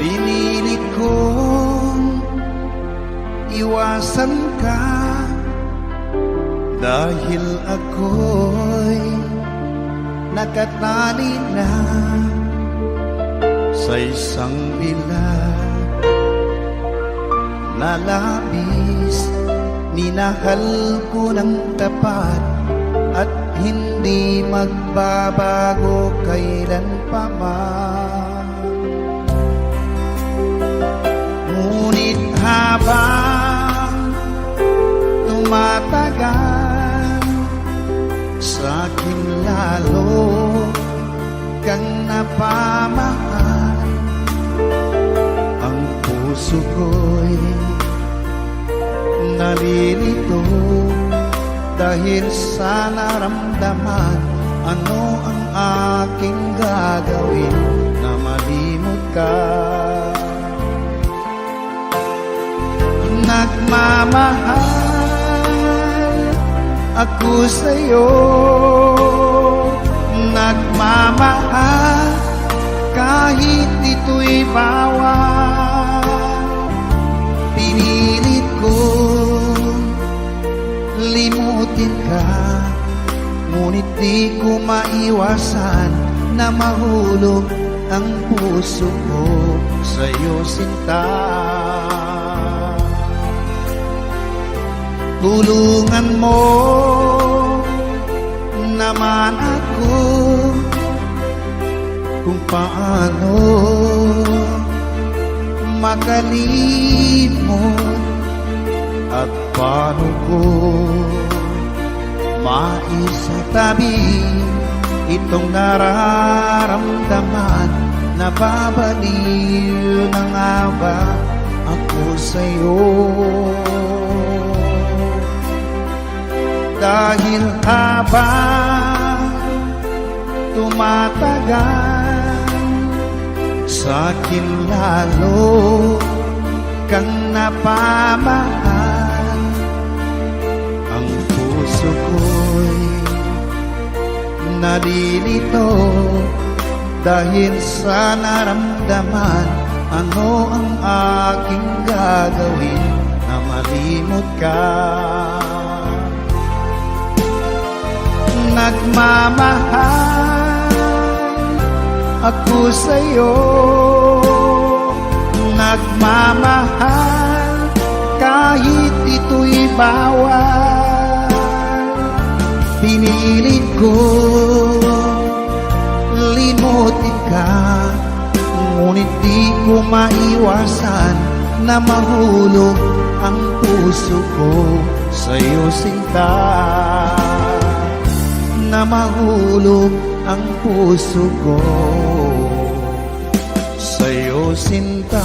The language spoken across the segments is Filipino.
Pinilit kong iwasan ka dahil ako'y nakatali na sa isang bilag na labis. Minahal ko ng tapat at hindi magbabago kailan pa man. Ngunit habang tumatagal, sa'kin lalo kang napamahal. Ang puso ko'y nalilito dahil sa naramdaman. Ano ang aking gagawin na malimot ka? Nagmamahal ako sa'yo, nagmamahal kahit ito'y bawal. Pinilit ko limutin ka, ngunit di ko maiwasan na mahulog ang puso ko sa'yo, sinta. Tulungan mo naman ako kung paano makalimot at paano ko maisatabi itong nararamdaman. Nababaliw na nga ba ako sa'yo? Dahil habang tumatagal, sa'kin lalo kang napamahal. Ang puso ko'y nalilito dahil sa naramdaman. Ano ang aking gagawin na malimot ka? Nagmamahal ako sa'yo, nagmamahal kahit ito'y bawal. Pinilit ko limutin ka, ngunit di ko maiwasan na mahulog ang puso ko sa'yo, sinta. Na mahulog ang puso ko sa'yo, sinta.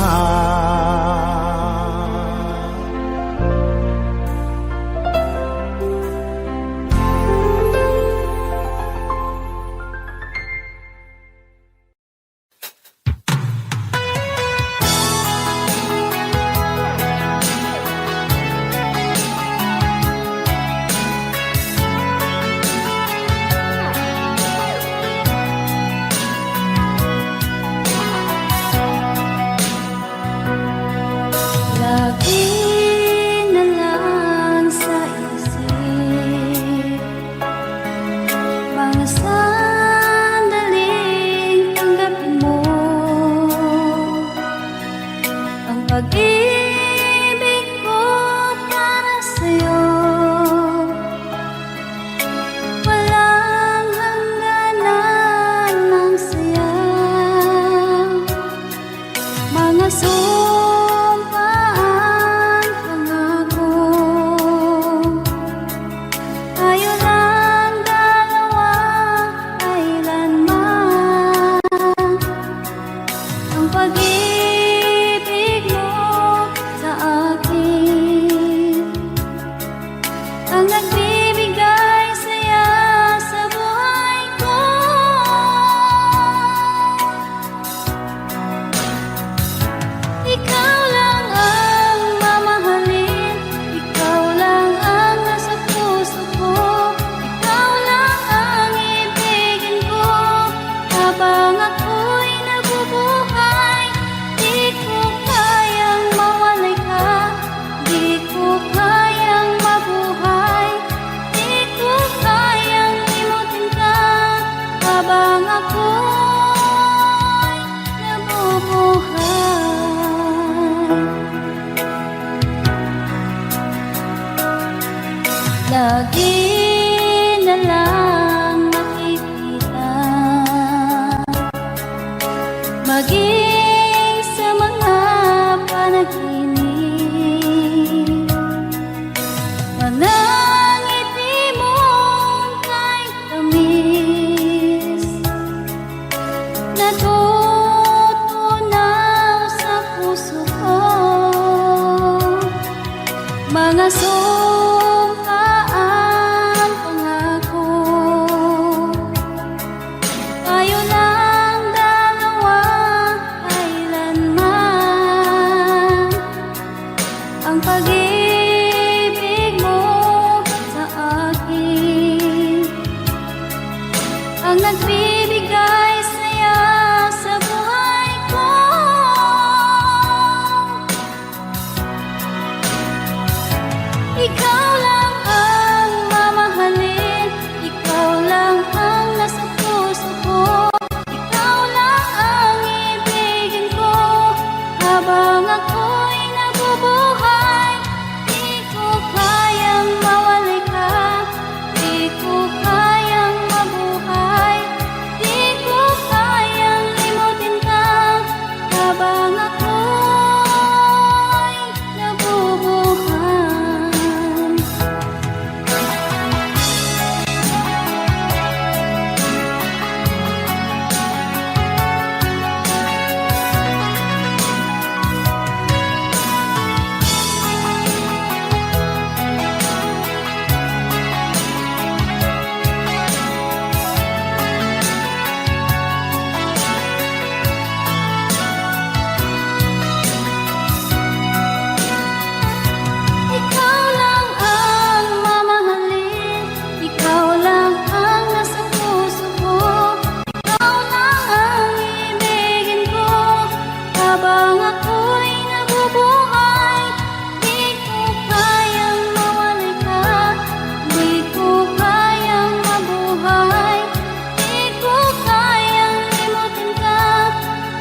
maging sa mga panaginip. Manangiti mong kay tamis, natutunaw sa puso ko. Mga sumkaan pangako, tayo lang dalawa kailanman. Ang pag-ibig mo sa akin ang nagbibigay saya sa buhay ko. Ikaw lang ang mamahalin, ikaw lang ang nasa puso ko. Ikaw lang ang ibigin ko habang ako'y nabubuhay. Di ko kayang mawalay ka, di ko kayang mabuhay, di ko kayang limutin ka habang ako'y nabubuhay. Ikaw lang ang mamahalin, ikaw lang ang nasa puso ko. Ikaw lang ang ibigin ko habang ako'y nabubuhay. Di ko kayang mawalay ka, di ko kayang mabuhay, di ko kayang limutin ka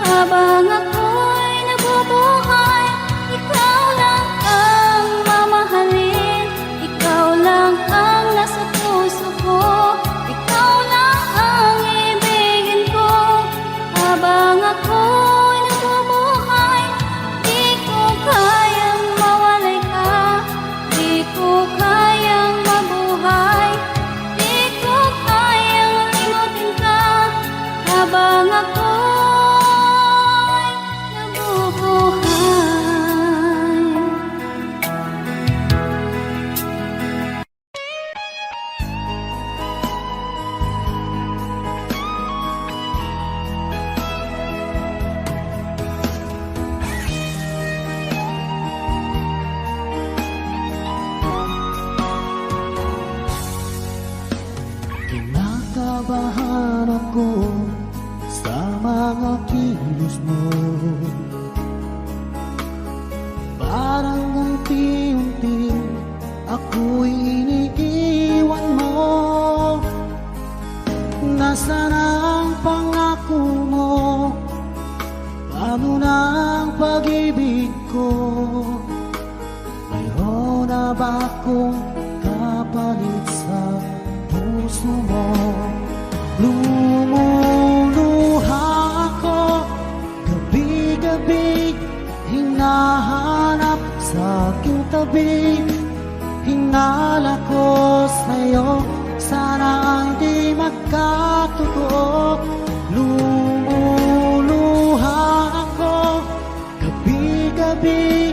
habang ako'y nabubuhay. Ikaw lang ang mamahalin, ikaw lang ang nasa puso ko. Ikaw lang ang ibigin ko habang ako'y nabubuhay. Di ko kayang mawalay ka, di ko kayang mabuhay, di ko kayang limutin ka habang ako'y nabubuhay. Kinakabahan ako sa mga kilos mo. Parang unti-unti ako'y iniiwan mo. Nasaan ang pangako mo? Paano na ang pag-ibig ko? Mayroon na ba akong kapalit sa puso mo? Lumuluha ako gabi-gabi, hinahanap sa aking tabi. Hinala ko sa'yo, sana hindi magkatotoo. Lumuluha ako gabi-gabi,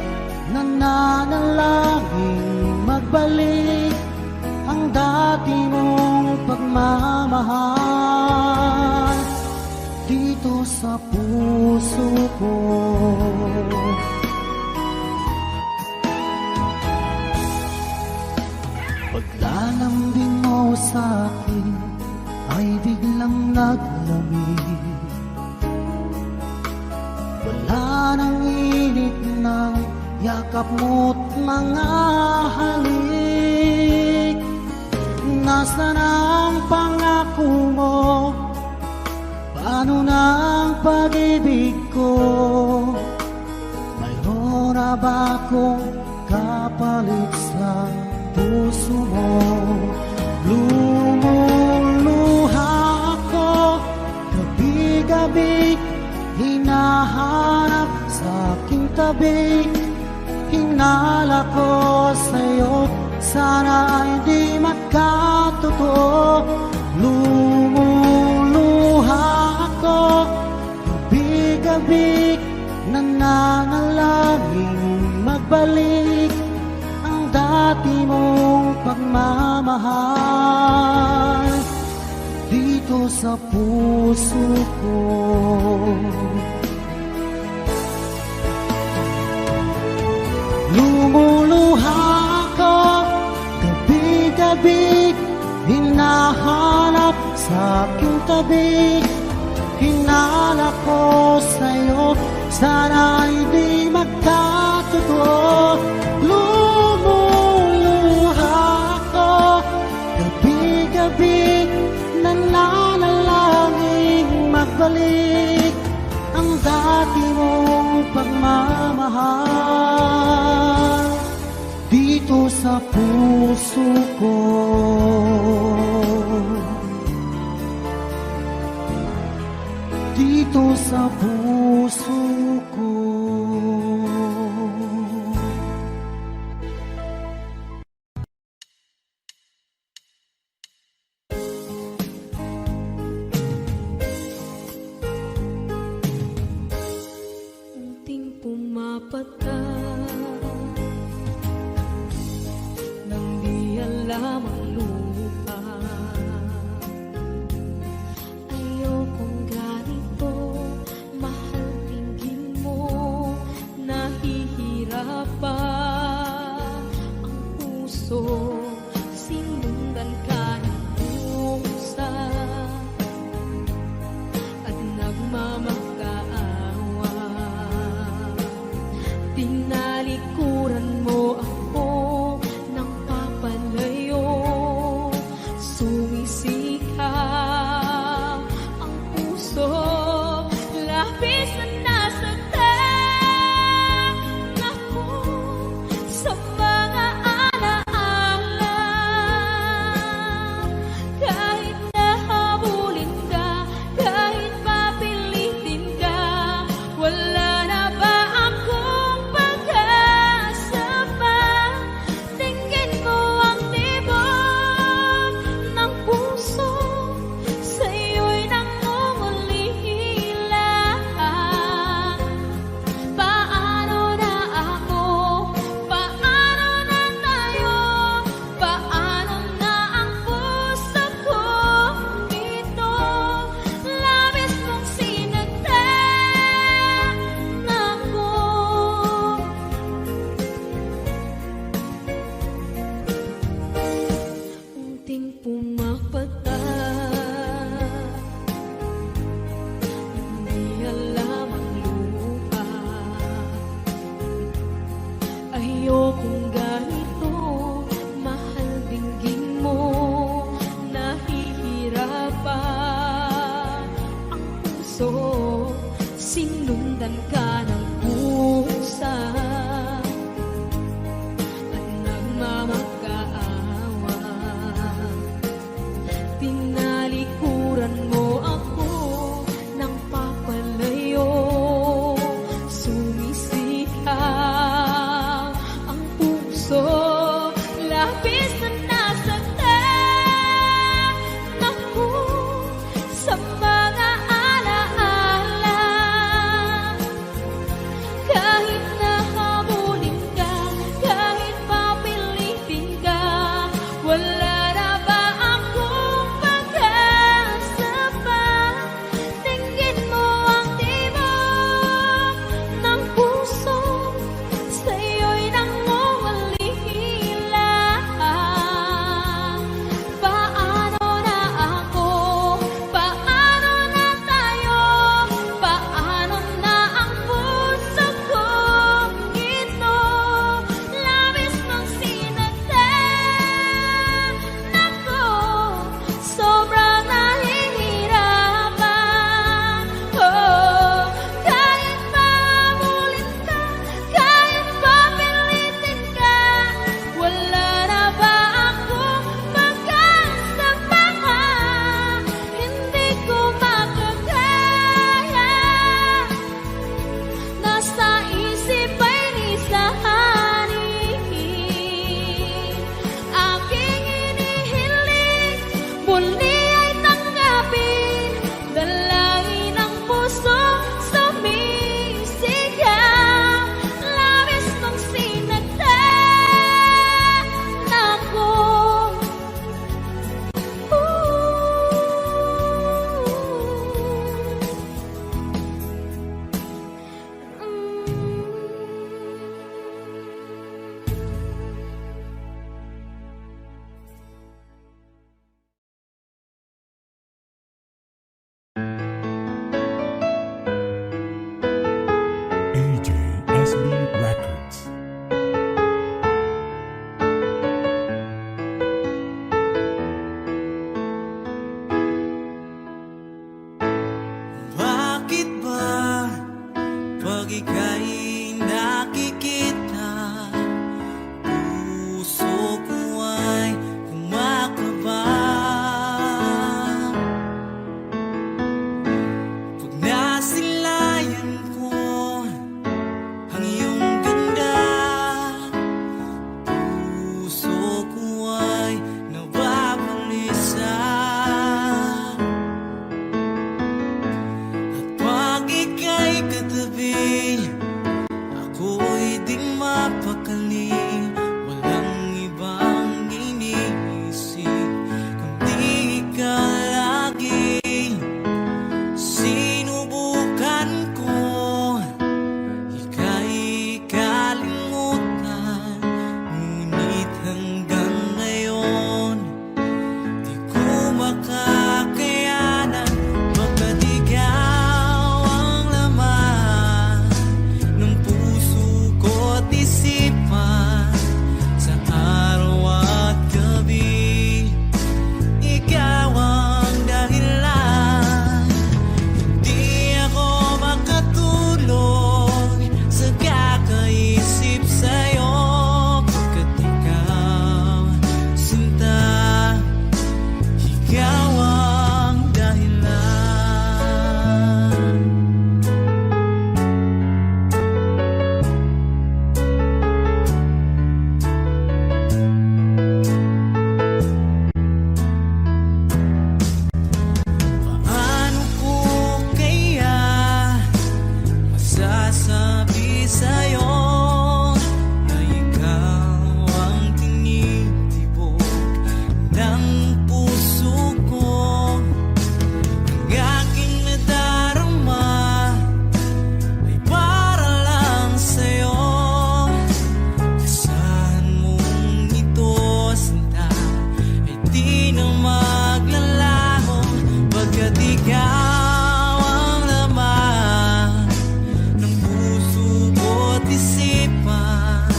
nananalangin magbalik ang dati mong pagmamahal dito sa puso ko. Paglalambing mo sa akin ay biglang naglamig. Wala nang init ng yakap mo't mga halik. Nasaan ang pangako mo? Paano na ang pag-ibig ko? Mayroon na ba akong kapalit sa puso mo? Lumuluha ako gabi-gabi, hinahanap sa aking tabi. Hinala ko sa'yo, sana ay di magkatotoo. Lumuluha ako, gabi-gabi, nananalangin magbalik ang dati mong pagmamahal dito sa puso ko. Lumuluha ako, gabi-gabi, hinahanap sa aking tabi. Hinala ko sa'yo, sana ay di magkatotoo. Lumuluha ako, gabi-gabi, nananalangin magbalik ang dati mong pagmamahal dito sa puso ko. Dito sa puso ko. Unting pumapata nang di alam ang lupa. Ayokong ganito, mahal tingin mo, nahihirapan ang puso. Sinundan ka ng pusa at nagmamakaawa. Tinalikuran mo ako ng papalayo, sumisikap ang puso, labis na nasaktan ako sa mga alaala. Kahit nahabulin ka, kahit papilitin ka, wala na ba akong pag-asa pa? Tingin mo ang tibok ng puso, sa'yo'y nangungulila. Paano na ako? Paano na tayo? Paano na ang puso ko ito? Labis mong sinagtan ako. Unting pumapata, hindi alam ang lupa. Ayokong ganito, mahal dinggin mo, nahihirapan ang puso. Sinundan ka ng pusa at nagmamakaawa. Tinalikuran mo ako ng papalayo, sumisikap ang puso, labis na nasaktan ako sa mga alaala. pag ika'y nakikita, puso ko ay kumakaba. Pag nasilayan ko ang iyong ganda, puso ko ay nababalisan. At pag ika'y katabi, ako'y di mapakali. Walang ibang iniisip kundi ikaw lagi. Sinubukan ko ika'y kalimutan, ngunit hanggang ngayon di ko makakayanan. Pagkat ikaw ang laman ng puso ko't isipan, sa araw at gabi ikaw ang dahilan. Di ako makatulog sa kakaisip sa'yo, pagkat ikaw, sinta, ikaw ang dahilan. Paano ko kaya masasabi sa'yo na ikaw ang tinitibok ng puso ko? Ang aking nadarama ay para lang sa'yo. Asahan mong ito, sinta, ay di na maglalaho, pagkat ikaw ang laman ng puso ko't isipan,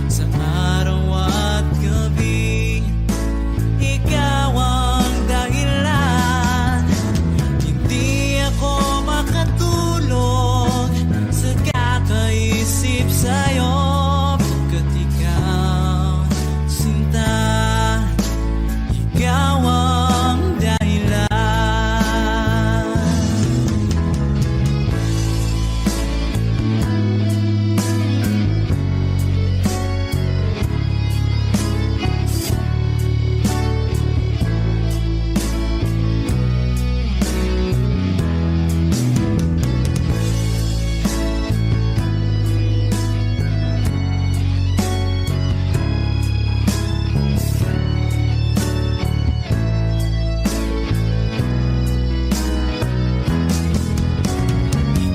sa araw at gabi ikaw ang dahilan. Hindi ako makatulog sa kakaisip sa'yo, pagkat ikaw, sinta, ikaw ang dahilan.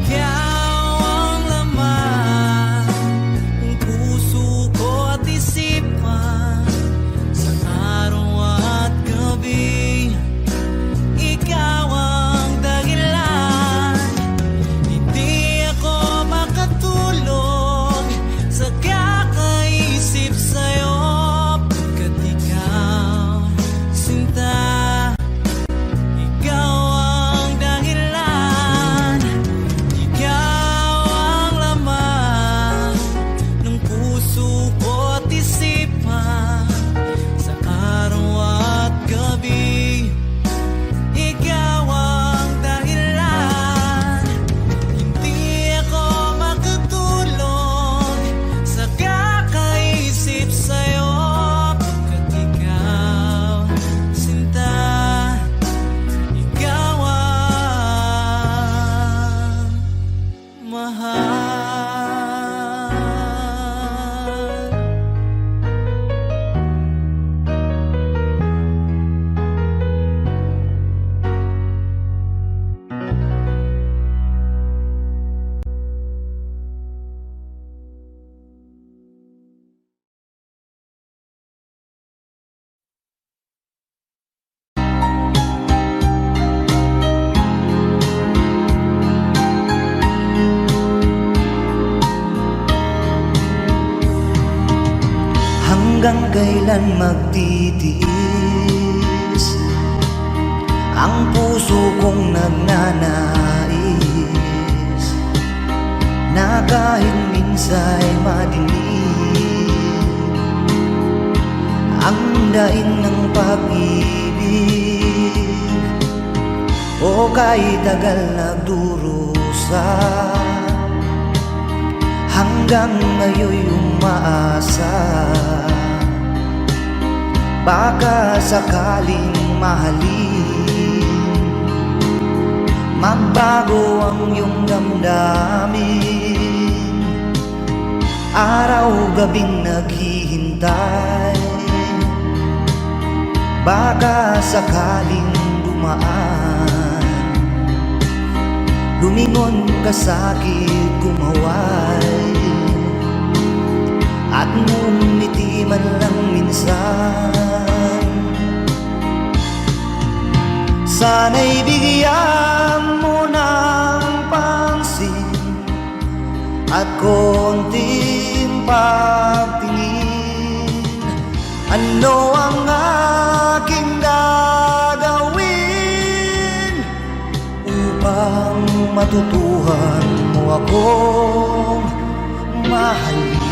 Ikaw ang laman ng puso ko't isipan, sa araw at gabi ikaw ang dahilan. Hindi ako makatulog sa kakaisip sa'yo, pagkat ikaw, sinta, ikaw ang dahilan. Ikaw ang laman ng puso ko't isipan, sa araw at gabi ikaw ang dahilan. Hindi ako makatulog sa kakaisip sa'yo, pagkat ikaw, sinta, ikaw ang mahal. Hanggang kailan magtitiis ang puso kong nagnanais na kahit minsa'y madilim ang daing ng pag-ibig, o kahit tagal nagdurusa, hanggang ngayon'y umaasa. Baka sakaling mahalin, magbago ang iyong damdamin, araw-gabing naghihintay. Baka sakaling dumaan, lumingon ka sa'kin, kumaway, at ngumiti man lang minsan. Sana'y bigyan mo ng pansin at konting pagtingin. Ano ang aking gagawin upang matutuhan mo akong mahalin?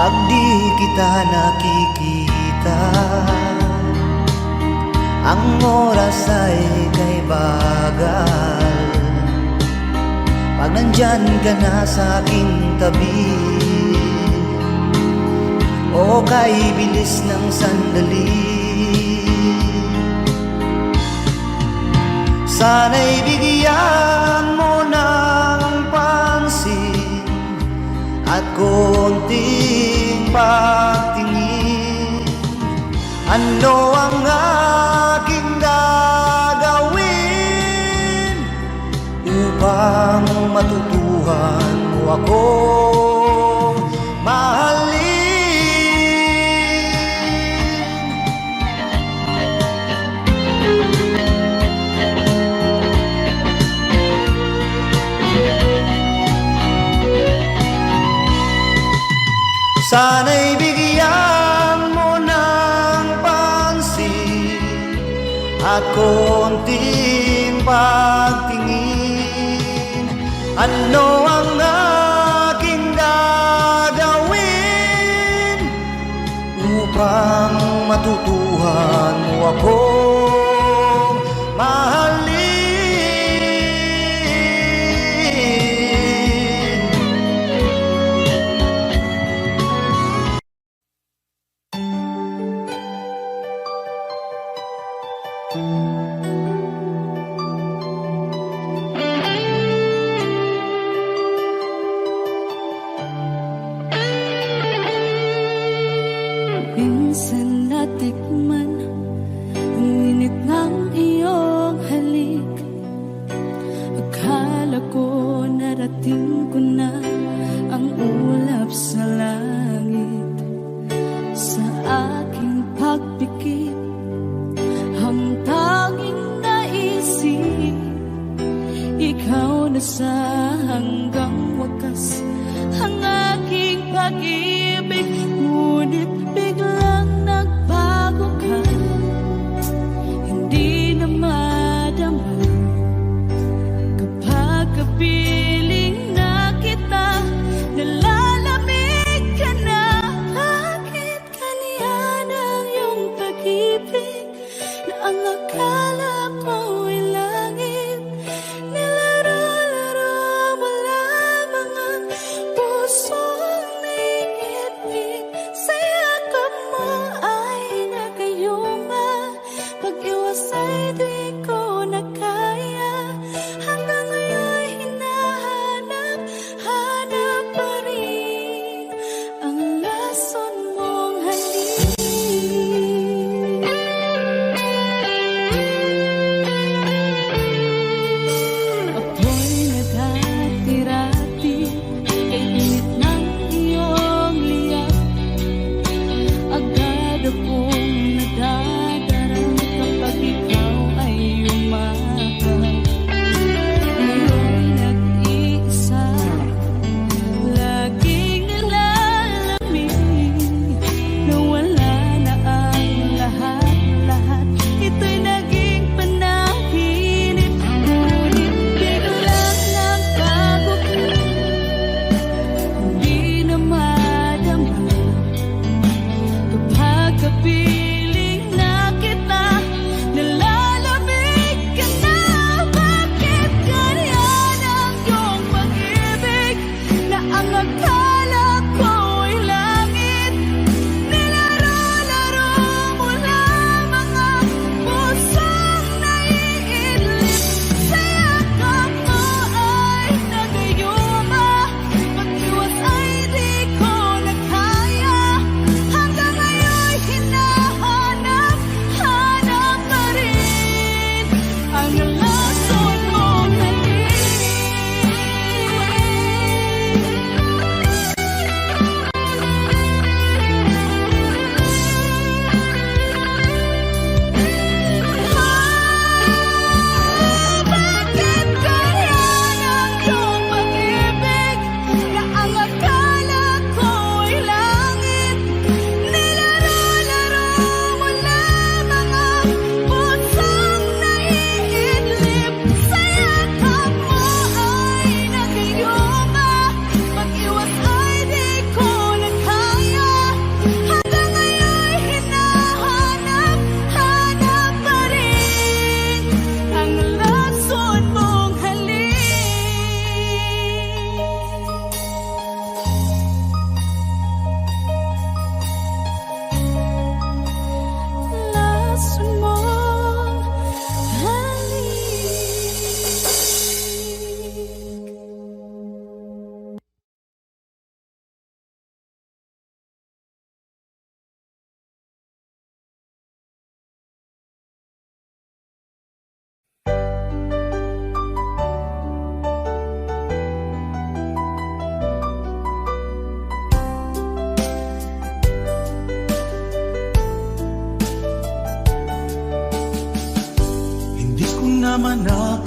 Pag di kita nakikita, ang oras ay kay bagal. Pag nandyan ka na sa aking tabi, o kay bilis ng sandali, sana'y bigyan mo ng pansin at konting pagtingin. Ano ang aking gagawin upang matutuhan mo akong mahalin? Sana'y bigyan mo ng pansin at konting pagtingin. Ano ang aking gagawin upang matutuhan mo akong mahalin? Minsan natikman ang init ng iyong halik. Akala ko narating ko na ang ulap sa langit. Sa aking pagpikit, ang tanging naisip, ikaw na sa hanggang wakas ang aking pag-ibig. Ngunit biglang nagbago ka, hindi na madama kapag kapiling na kita, nalalamig ka na. Bakit kaniyan ang iyong pag-ibig na ang akala ko ay langit? Nilaro-laro mo lamang ang pusong naigit-igit. Saya ko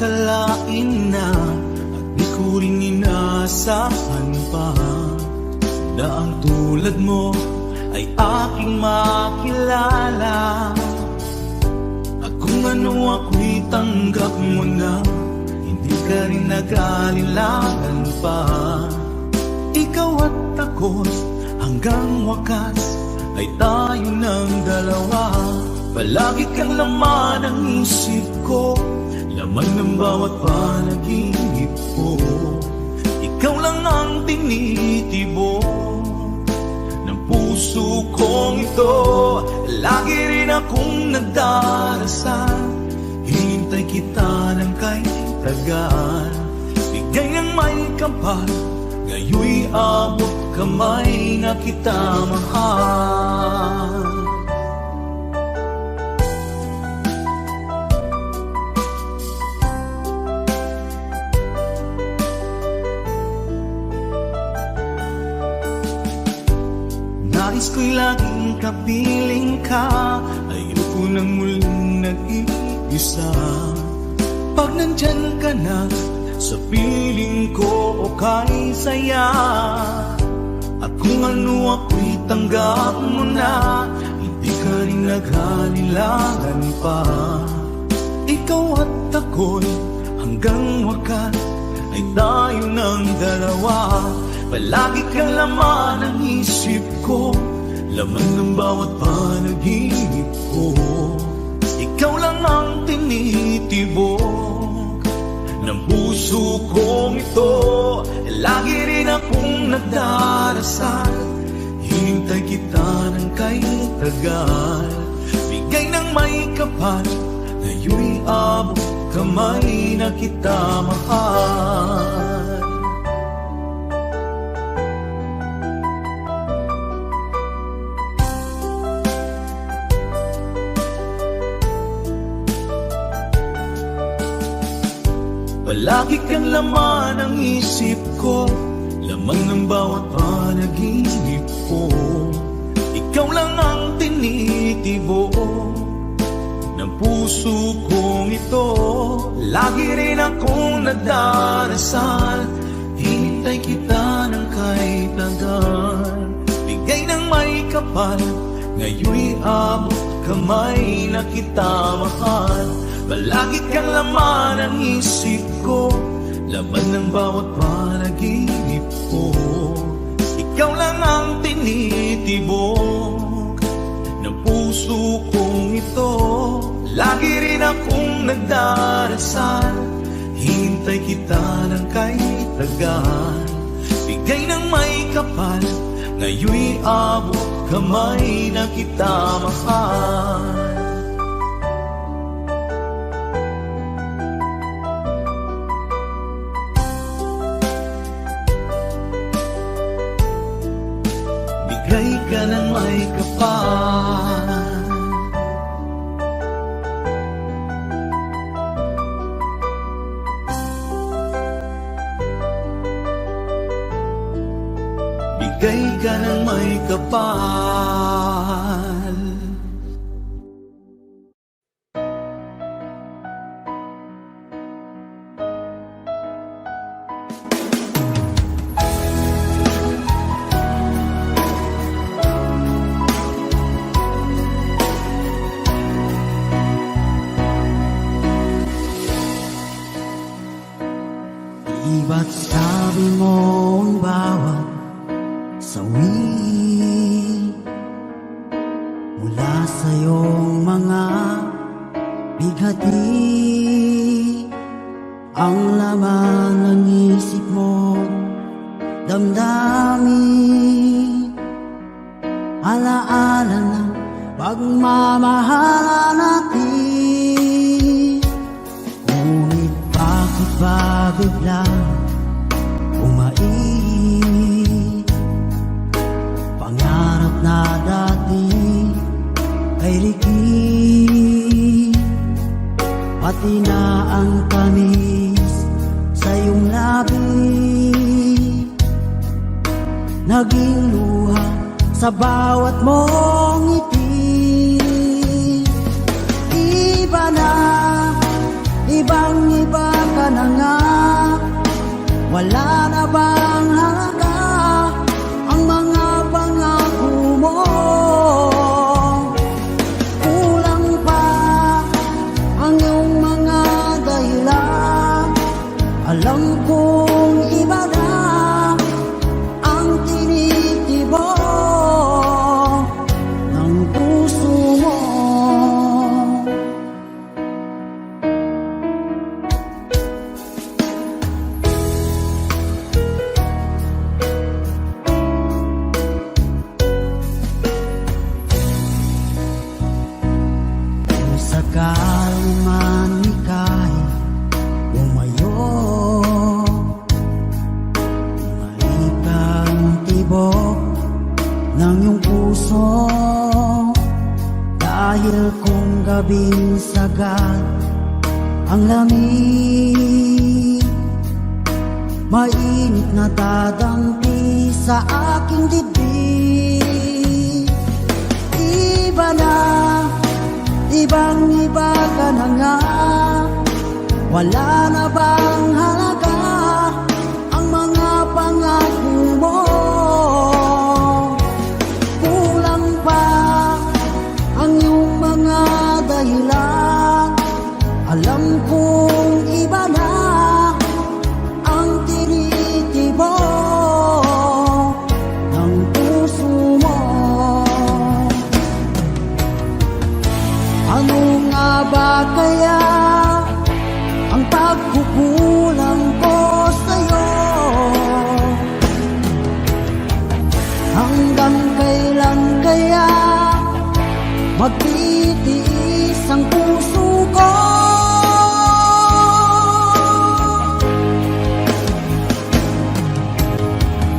akalain na at di ko rin inasahan pa na ang tulad mo ay aking makilala. At kung ano ako'y tanggap mo na, hindi ka rin nag-alilangan pa. Ikaw at ako'y hanggang wakas ay tayo ng dalawa. Palagi kang laman ng isip ko, laman ng bawat panaginip ko. Ikaw lang ang tinitibok ng puso kong ito. Lagi rin akong nagdarasal, hinintay kita ng kay tagal. Bigay ng may kapal, ngayoy abot kamay na kita mahal. Nais ko'y laging kapiling ka, ayoko nang muling nag-iisa. Pag nandyan ka na, sa piling ko okay saya. At kung ano ako'y tanggap mo na, hindi ka rin naghalilangan pa. Ikaw at ako'y hanggang wakas ay tayo ng dalawa. Palagi kang laman ng isip ko, laman ng bawat panaginip ko. Ikaw lang ang tinitibok ng puso kong ito. Lagi rin akong nagdarasal, hinintay kita ng kay tagal. Bigay ng may kapal, ngayoy abot kamay na kita mahal. Palagi kang laman ng isip ko, laman ng bawat panaginip ko. Ikaw lang ang tinitibok ng puso kong ito. Lagi rin akong nagdarasal, hinintay kita ng kay tagal. Bigay ng may kapal, ngayoy abot kamay na kita mahal. Palagi kang laman ng isip ko, laman ng bawat panaginip ko. Ikaw lang ang tinitibok ng puso kong ito. Lagi rin akong nagdarasal, hintay kita ng kay tagal. Bigay ng may kapal, ngayoy abot kamay na kita mahal. Bigay ka ng may kapal, bigay ka ng may kapal. Iba't sabi mo ang bawat sawi mula sa iyong mga bighati. Ang laman ng isip mo, damdamin, alaala ng pagmamahalan natin. Ngunit bakit ba biglang umait? Pangarap na dati ay likid, pati na ang tamis sa iyong labi, naging luha sa bawat mong ngiti. Iba na, ibang iba na nga? Wala na bang halaga ang mga pangako mo? Kulang pa ang iyong mga dahilan. Alam kong iba na ang tinitibok ng puso mo. Kung sakali man ika'y umayo, malikang tibok ng iyong puso. Dahil kung gabing sagad ang lamig, mainit na dadampi sa aking dibdib. Iba na, ibang iba ka na nga. Wala na bang halaga ang mga pangako mo? Kulang pa ang iyong mga dahilan. Alam kong iba na ang tinitibok ng puso mo. Ano nga ba kaya ang pagkukulang ko sa'yo? Hanggang kailan kaya magtitiis ang puso ko?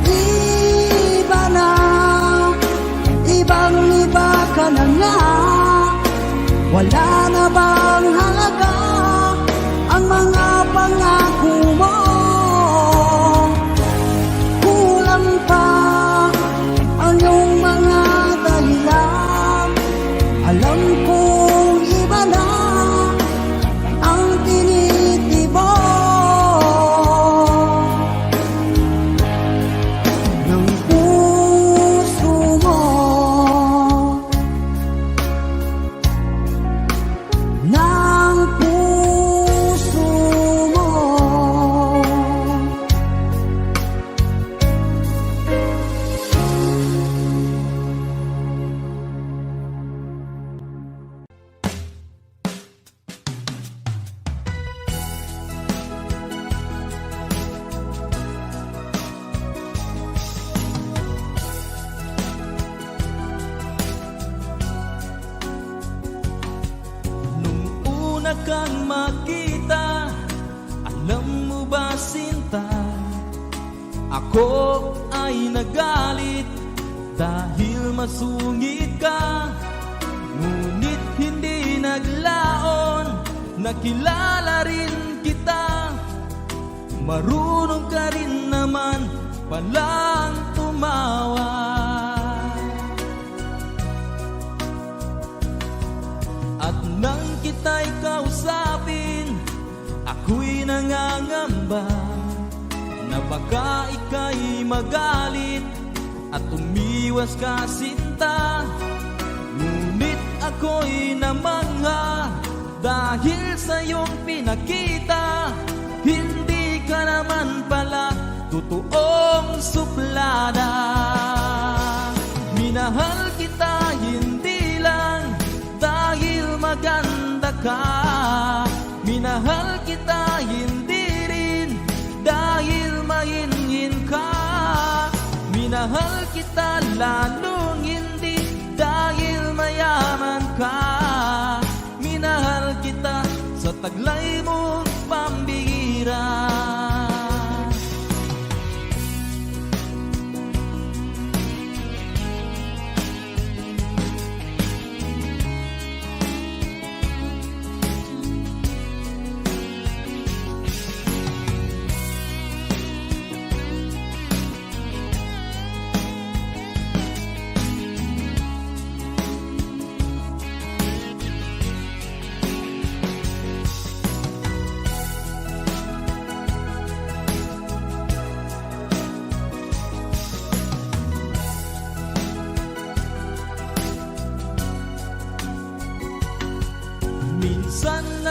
Iba na, ibang iba ka na nga. Wala na bang halaga ang mga pangako mo? Kulang pa ang iyong mga dahilan. Alam kong iba na ang tinitibok ng puso mo. Ng puso mo. Nung una kang makita, alam mo ba sinta, ako ay nagalit dahil masungit ka. Ngunit hindi naglaon, nakilala rin kita. Marunong ka rin naman palang tumawa. At nang kita'y kausapin, ako'y nangangamba na baka ika'y magalit at umiwas ka sinta. Ngunit ako'y namangha dahil sa iyong pinakita, hindi ka naman pala totoong suplada. Minahal kita hindi lang dahil maganda ka, minahal kita hindi rin dahil mahinhin ka. Minahal kita lalong hindi dahil mayaman ka. Minahal kita sa taglay mong pambihira.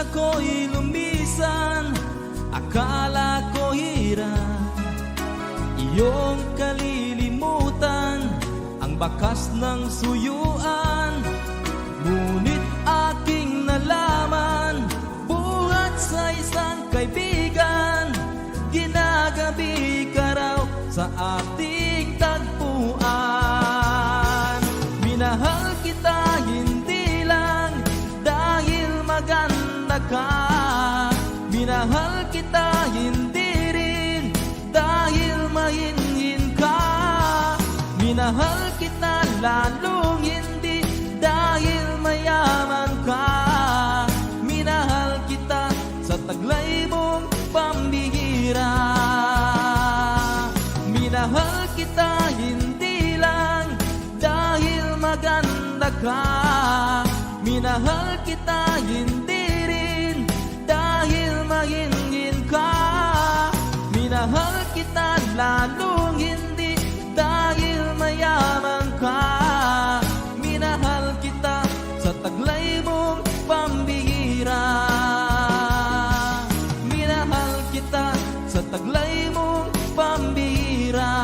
ako'y lumisan, akala ko hirap iyong kalilimutan ang bakas ng suyuan. Ngunit aking nalaman, buhat sa isang kaibigan, ginagabi ka raw sa ating tagpuan. Minahal kita hindi lang dahil maganda ka, minahal kita hindi rin dahil mahinhin ka, minahal kita lalong hindi dahil mayaman ka, minahal kita sa taglay mong pambihira. Minahal kita hindi lang dahil maganda ka, minahal kita hindi rin dahil mahinhin ka, minahal kita lalong hindi dahil mayaman ka, minahal kita sa taglay mong pambihira. Minahal kita sa taglay mong pambihira.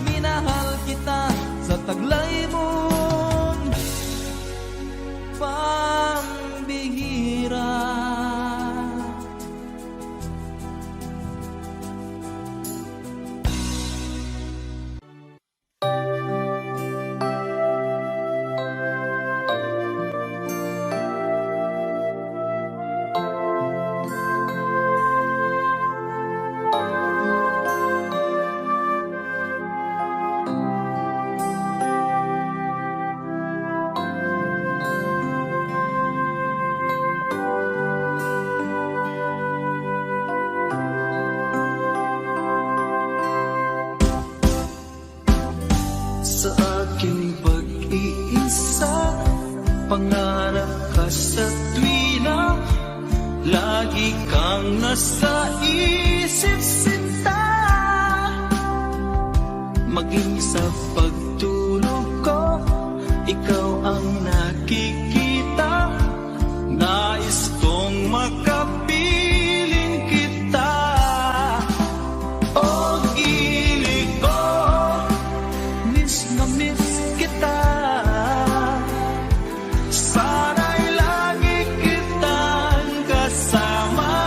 Minahal kita sa taglay mong pambihira. Sa aking pag-iisa, pangarap ka sa tuwina, lagi kang nasa isip sinta. Maging sa pagtulog ko, ikaw ang nakikita. Nais kong makapiling kita. Oh, gilig ko, miss na miss kita. Sana'y lagi kitang kasama.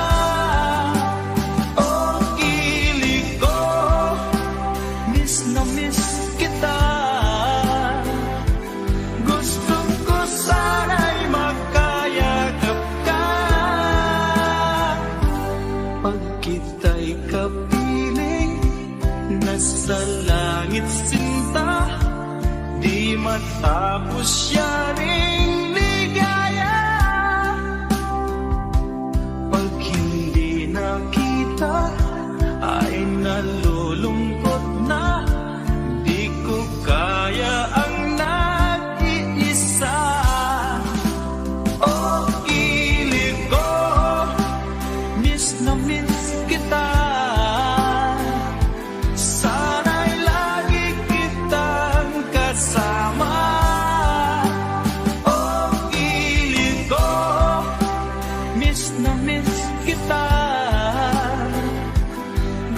Oh, gilig ko, miss na miss kita. Gusto ko sana'y magkayakap ka. Pag kita'y kapiling, nasa langit sinta, di matapos yaring ligaya. Pag hindi nakita, ay nalulungkot na, di ko kaya ang nag-iisa. Oh, gilig ko, miss na miss kita. Sana'y lagi kitang kasama. Oh, gilig ko, miss na miss kita.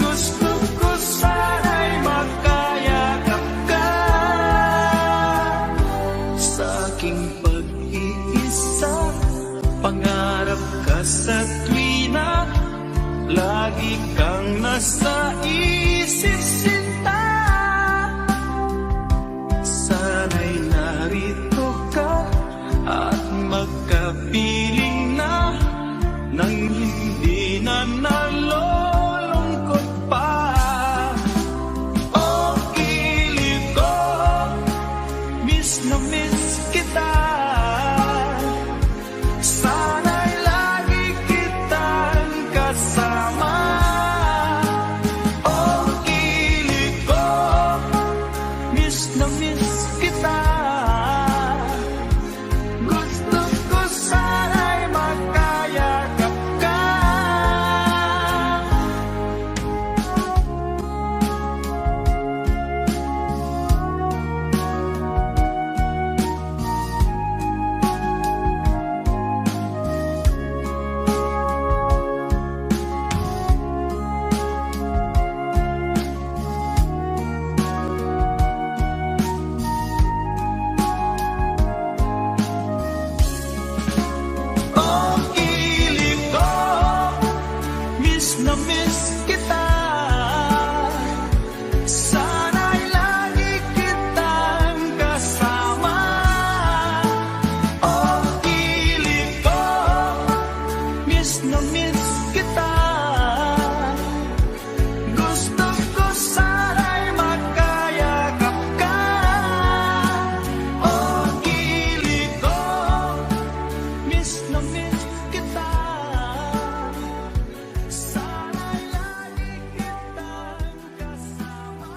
Gusto ko sana'y magkayakap ka. Sa aking pag-iisa, pangarap ka sa tuwina, lagi kang nasa isip sinta. Sana'y narito ka at magkapiling na, nang hindi na nalulungkot pa. Oh, gilig ko, miss na miss kita. Sana'y lagi kitang kasama. Oh, gilig na miss kita. Sana'y lagi kitang kasama. Oh, kilig ko, miss na miss kita. Gusto ko sana'y magkayakap ka. Oh, kilig ko, miss na miss kita. Sana'y lagi kitang kasama.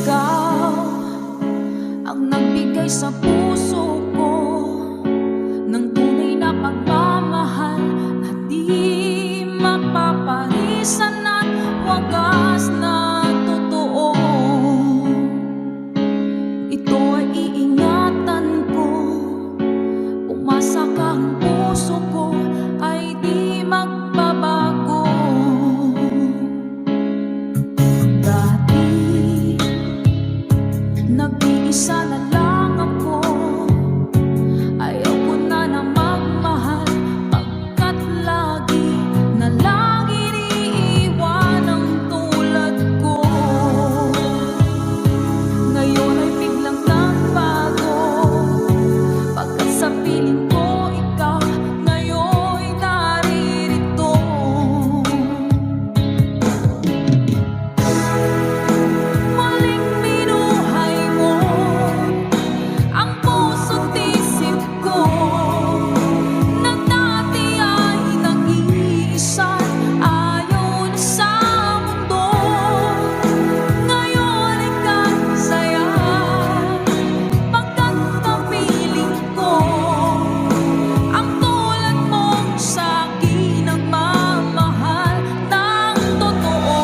Ikaw ang nagbigay sa puso ko ng tunay na pagmamahal na di mapaparisan at wagas na totoo. Ito ay iingatan ko, umasa ka ang puso ko ay di magbabago. Dati nag-iisa na lang ako, ayaw ko na na magmahal, pagkat lagi na lang iniiwan ang tulad ko. Ngayon ay biglang nagbago, pagkat sa piling ko ikaw ngayon'y naririto. Muling binuhay mo ang puso't isip ko, na dati ay nag-iisa, ayaw na sa mundo. Ngayon ay kasaya, pagkat kapiling ko ang tulad mong sa'kin nagmamahal ng totoo.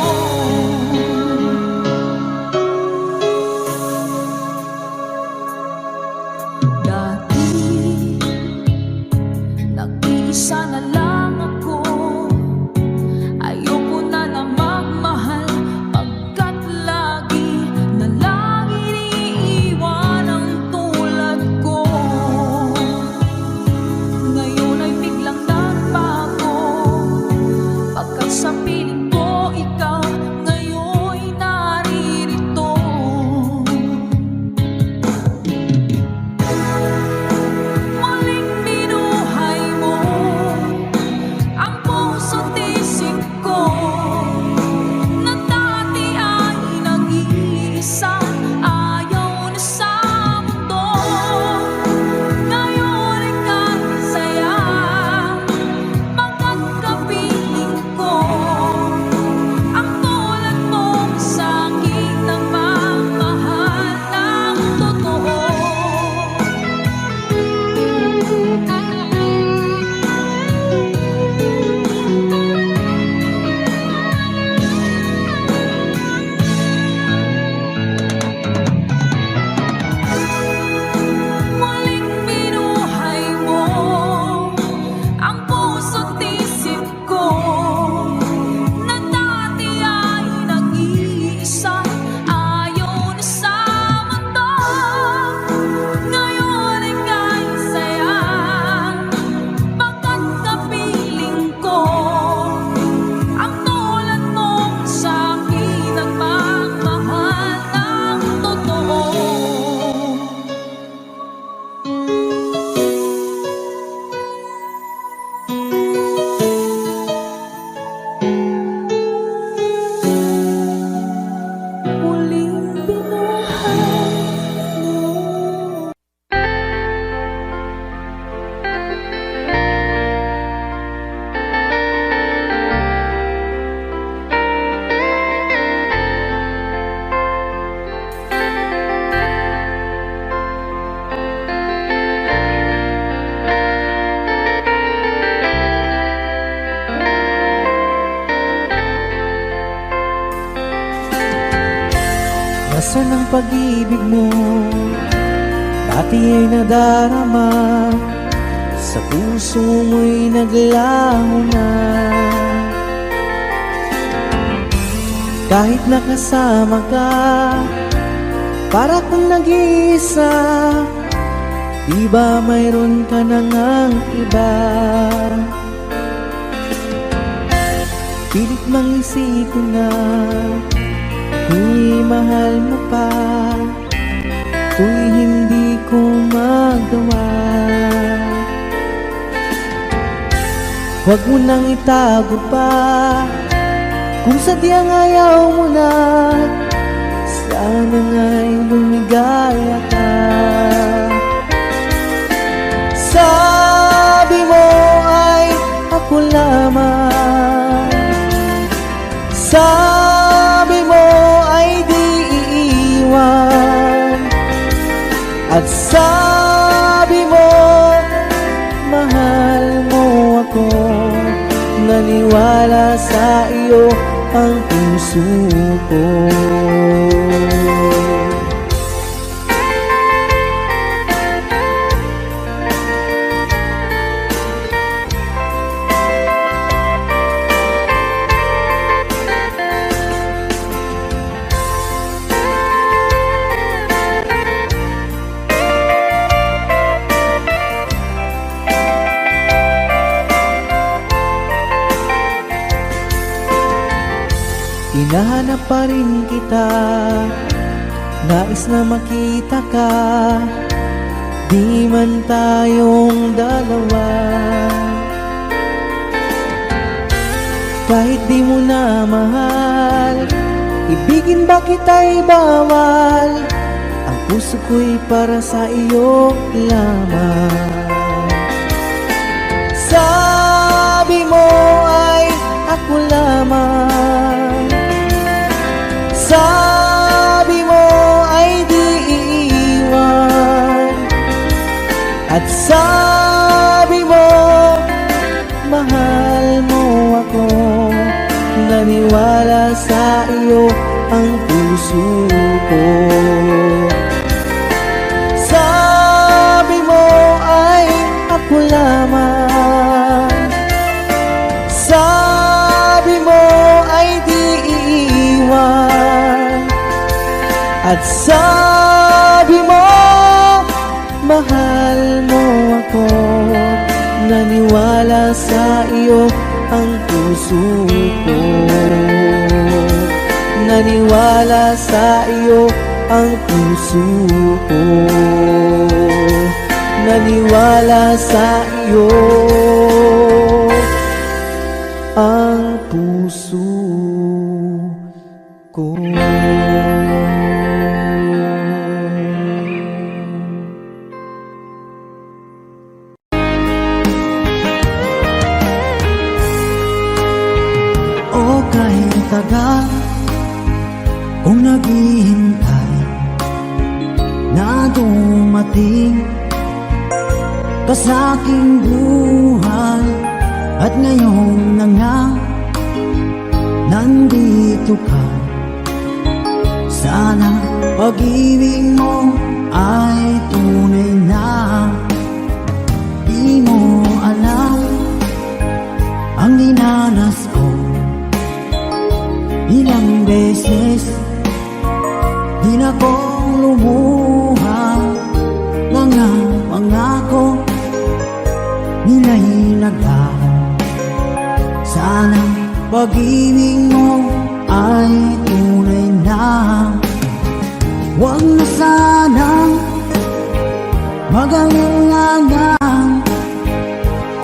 Dati nag-iisa na lang ako, ayoko na na magmahal, pagkat lagi na lang iniiwan ang tulad ko. Ngayon ay biglang nagbago, pagkat sa piling ko ikaw ngayon'y naririto. Muling binuhay mo ang puso't isip ko, na dati ay nag-iisa, ayaw na sa mundo. Ngayon ay kasaya, pagkat kapiling ko ang tulad mong sa'kin nagmamahal ng totoo. Muling binuhay mo ang puso't isip ko, na dati ay nag-iisa, ayaw na sa mundo. Ngayon ay kasaya, pagkat kapiling ko ang tulad mong sa'kin nagmamahal ng totoo. Muling binuhay mo. Nasaan ang pag-ibig mo? Dati ay nadarama sa puso mo'y naglaho na. Kahit nakasama ka, para kung nag-iisa, di ba mayroon ka na ngang iba? Pilit mang isipin na kung mahal mo pa, kung hindi ko magawa. Huwag mo nang itago pa, kung sadyang ayaw mo na, sana nga'y lumigaya ka. Sabi mo ay ako lamang, sabi mo ay di iiwan, at sabi mo mahal mo ako. Naniwala sa iyo ang puso ko. Hinahanap pa rin kita, nais na makita ka, di man tayong dalawa. Kahit di mo na mahal, ibigin ba kita'y bawal? Ang puso ko'y para sa iyo lamang. Sabi mo ay ako lamang, sabi mo ay di iiwan, at sabi mo mahal mo ako. Naniwala sa iyo ang puso ko. Sabi mo ay ako lamang, sabi mo ay di iiwan, at sabi mo mahal mo ako. Naniwala sa iyo ang puso ko. Naniwala sa iyo ang puso ko. Naniwala sa iyo ang puso ko. O kahit tagal kung naghihintay na dumating ka sa aking buhay, at ngayon na nga nandito ka. Sana pag-ibig mo ay tunay na. Di mo alam ang dinanas ko, ilang beses di na kong lumuha. Mga pangako nila'y naglaho. Sana pag-ibig mo ay tunay na. Huwag na sanang mag-alangang,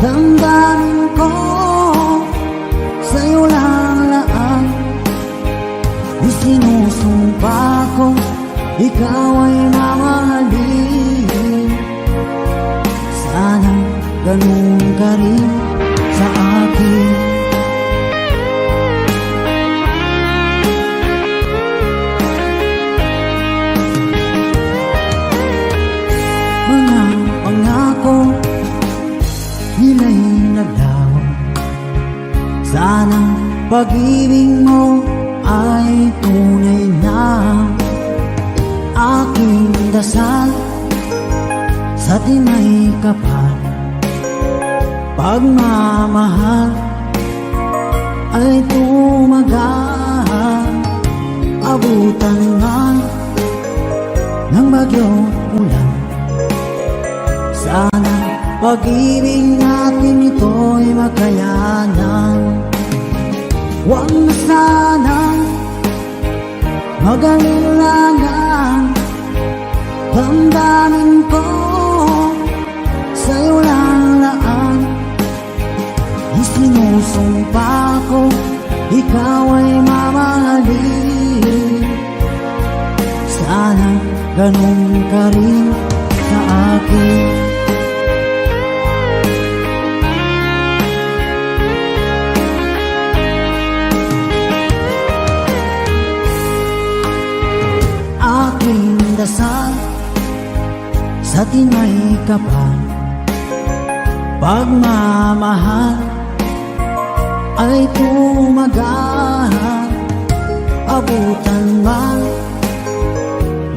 damdamin ko sa'yo lang laan. Di sinusumpa ko ikaw ay mamahalin. Sana ganun ka rin sa akin. Mga pangako nila'y naglaho. Sana pag-ibig mo ay tunay na. Aking dasal sa tinay kapal, Pagmamahal ay tumagal, abutan man ng bagyong ulan. Sana pag-ibig natin ito'y makayanan. Huwag na sanang mag-alilangan. Damdamin ko sa'yo lang laan. Isinusumpa ko, ikaw ay mamahalin. Sana ganun ka rin sa akin. Aking dasal sa tinay kapal, pagmamahal ay tumagal, abutan man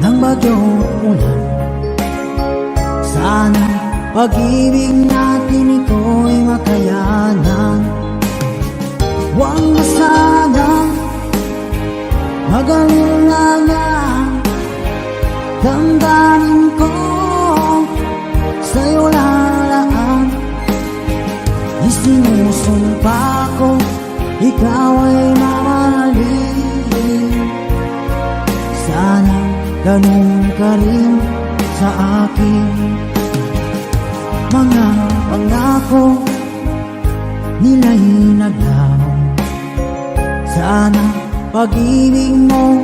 ng bagyong ulan. Sana pag-ibig natin ito'y makayanan. Huwag na sanang mag-alilangan. Damdamin ko sa'yo lalaan. Isinusumpa ko, ikaw ay mamahalin. Sana ganun ka rin sa akin. Mga pangako nila'y naglaho. Sana pag-ibig mo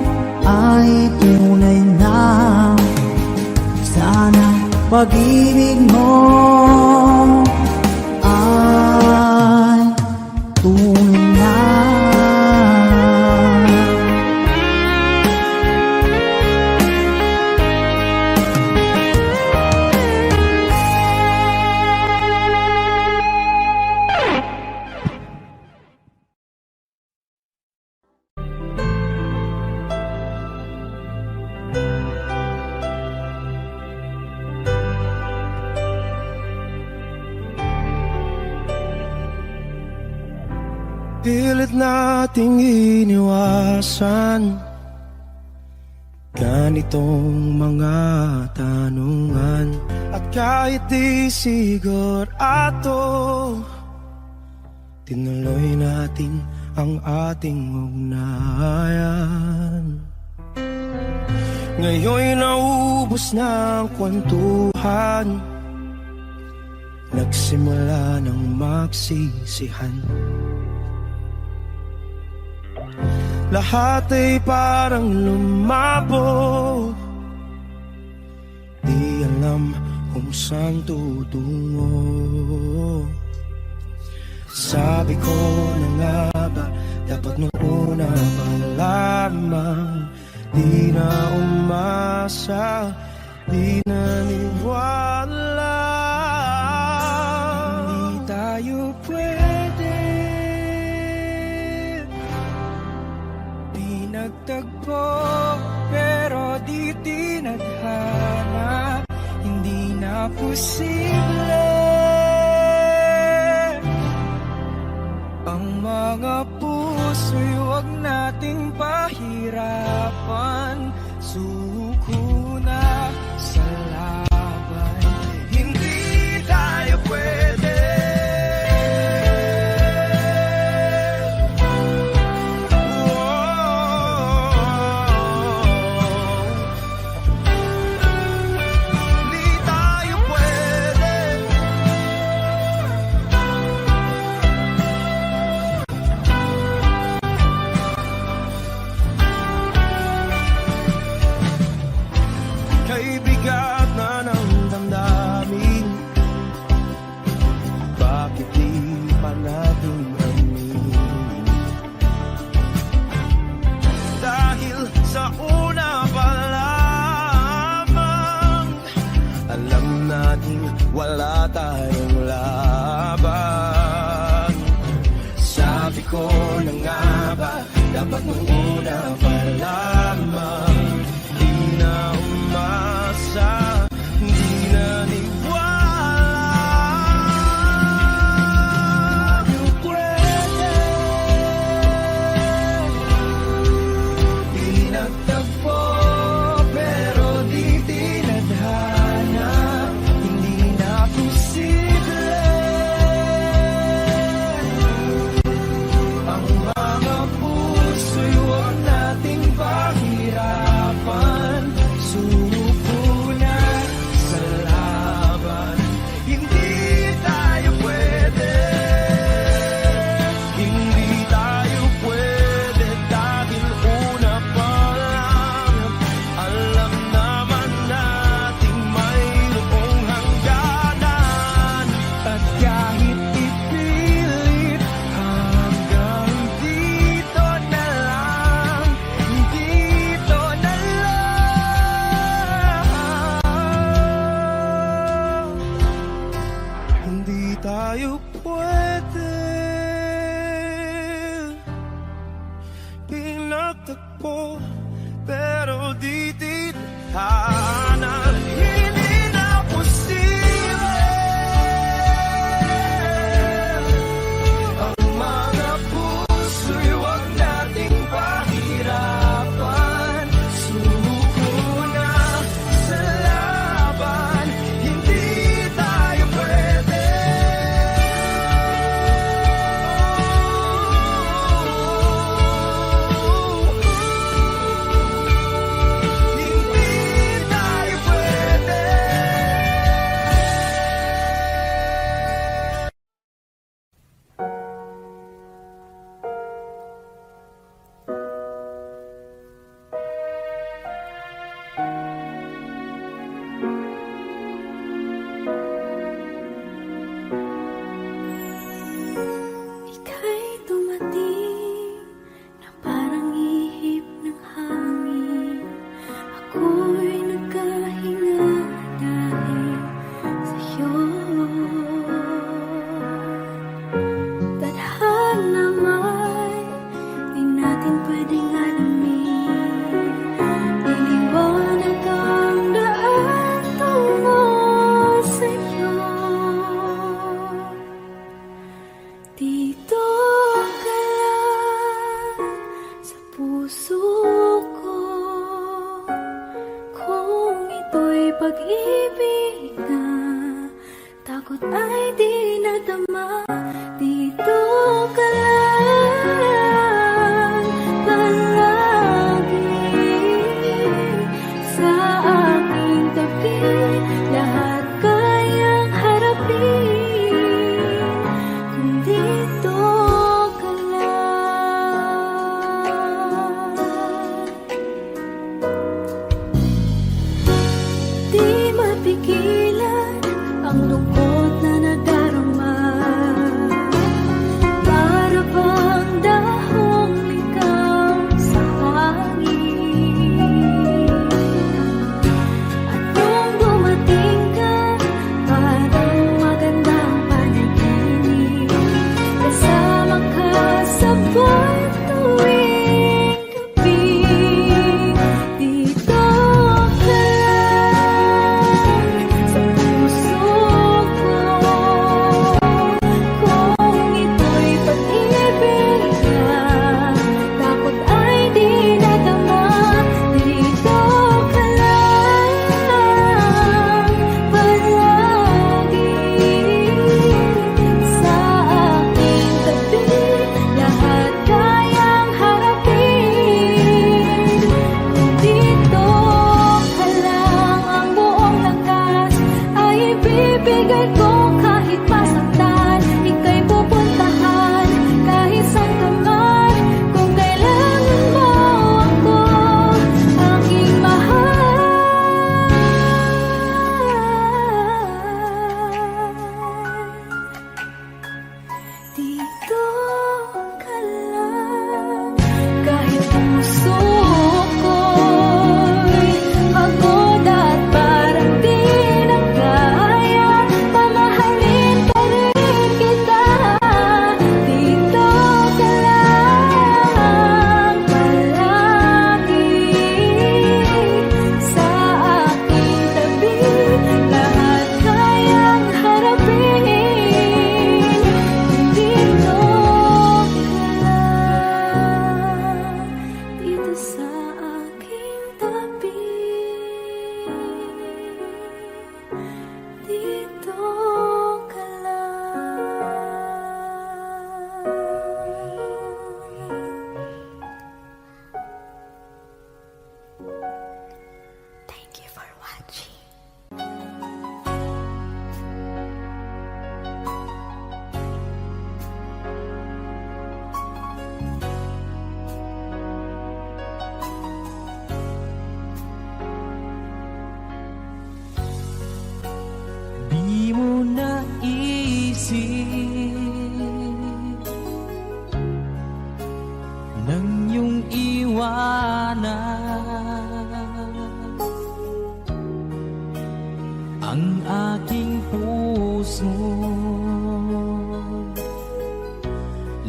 ay tunay na. Sana pag-ibig mo ay tunay na. Pilit nating iniwasan ganitong mga tanungan. At kahit di sigurado, tinuloy natin ang ating ugnayan. Ngayon'y naubos na ang kwentuhan, nagsimula ng magsisihan. Lahat ay parang lumabo, di alam kung saan tutungo. Sabi ko na nga ba, dapat nung una pa lamang, di na umasa, di naniwala. Hindi tayo pwede, di nagtagpo, pero di tinadhana. Hindi na posible ang mga puso'y huwag nating pahirapan. Suko na sa laban, hindi tayo pwede. Hindi tayo pwede. tayo pwede pinagtagpo, pero di tithanan. Hindi na posible ang mga puso'y huwag nating pahirapan. Suko na sa laban, hindi tayo pwede. Hindi tayo pwede.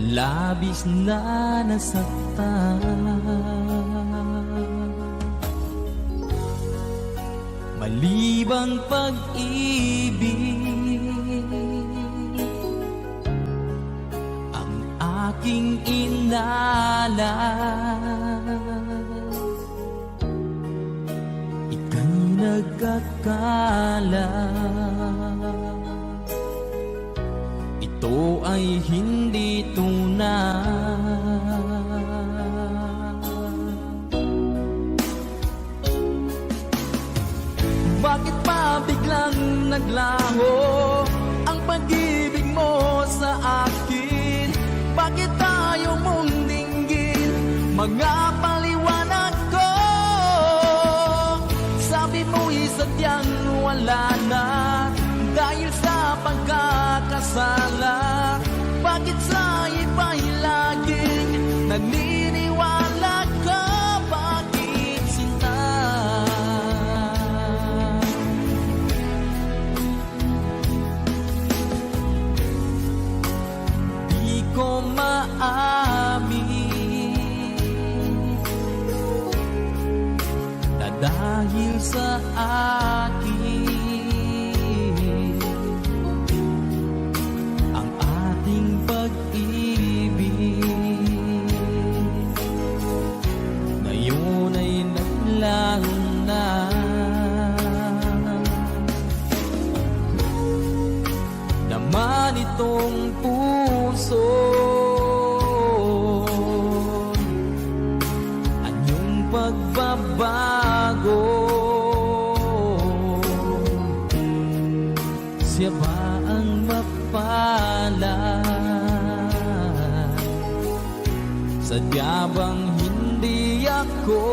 labis na nasaktan. Malibang pag-ibig ang aking inalas, ika'y nagkakala. Ito ay hindi tunay. Bakit pa biglang naglaho ang pag-ibig mo sa akin? Bakit tayo mong dinggin mga paliwanag ko? Sabi mo'y sadyang wala na dahil sa pagkakasala. Bakit sa iba'y laging naniniwala ka? Bakit sinta? Di ko maamin na dahil sa akin ang ating pag-ibig ngayon ay naglaho na. Naman itong puso anyong pagbabago, siya ba ang mapalad? Sadya bang hindi ako?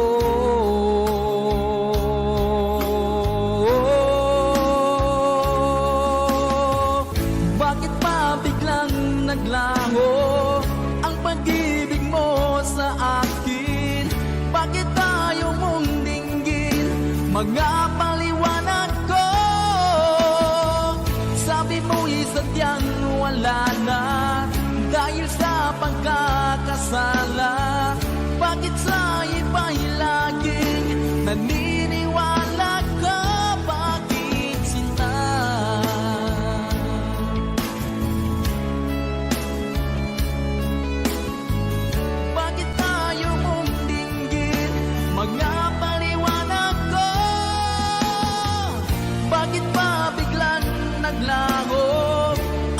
Bakit pa biglang naglaho ang pag-ibig mo sa akin? Bakit tayo mong dinggin mga paliwanag ko? Sabi mo'y sadyang wala na dahil sa pagkakasala. Bakit sa iba'y laging naniniwala ka? Bakit sinta? Bakit tayo mong dinggin mga paliwanag ko? Bakit pa biglang naglaho